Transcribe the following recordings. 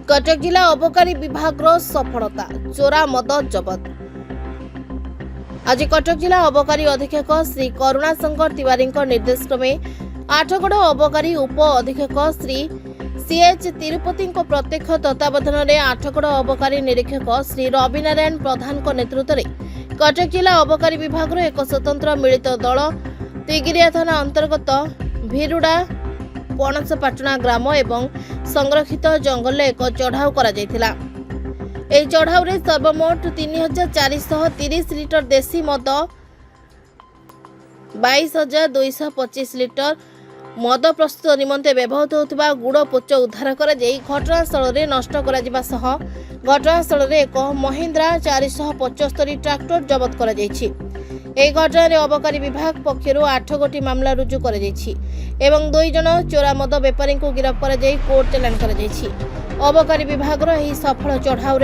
कटक जिला अबकारी विभाग सफलता चोरा मद जबत। आज कटक जिला अबकारी अधीक्षक श्री करुणा शंकर तिवारी निर्देश क्रमे आठगड़ अबकारी उप अधीक्षक श्री सीएच तिरुपति प्रत्यक्ष तत्वावधान में आठगड़ अबकारी निरीक्षक श्री रवि नारायण प्रधान नेतृत्व में कटक जिला अबकारी विभाग एक स्वतंत्र मिलित दल तिगिरिया थाना अंतर्गत भिरुडा पणसपाटना ग्राम एवं संरक्षित जंगल एक चढ़ाऊ करा जायथिला। एही चढ़ाऊ रे सर्वमोट 3430 लिटर देशी मद 22225 लिटर मद प्रस्तुत निमंते व्यवहृत होता गुड़ पोच उद्धार कर घटनास्थल में नष्ट घटनास्थल में एक महिंद्रा 475 ट्रैक्टर जबत कर घटन में अबकारी विभाग पक्षर 8 गोटी मामला रुजु कर 2 जन चोरा मद बेपारी को गिरफ्त कर कोर्ट चालान कर अबकारी विभाग सफल चढ़ाऊ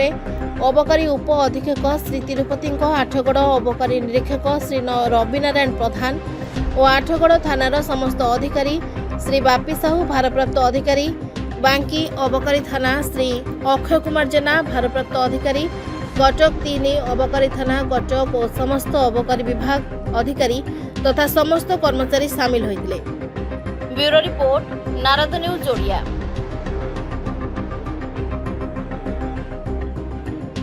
अबकारी उप अधीक्षक श्री तिरुपति आठगड़ अबकारी निरीक्षक श्री रवि नारायण प्रधान और आठगड़ थानार समस्त अधिकारी श्री बापी साहू भारप्राप्त अधिकारी बांकी अबकारी थाना श्री अक्षय कुमार जेना भारप्राप्त अधिकारी कटक 3 अबकारी थाना कटक और समस्त अबकारी विभाग अधिकारी तथा समस्त कर्मचारी सामिल होइतिले। Bureau report Narad news Odia.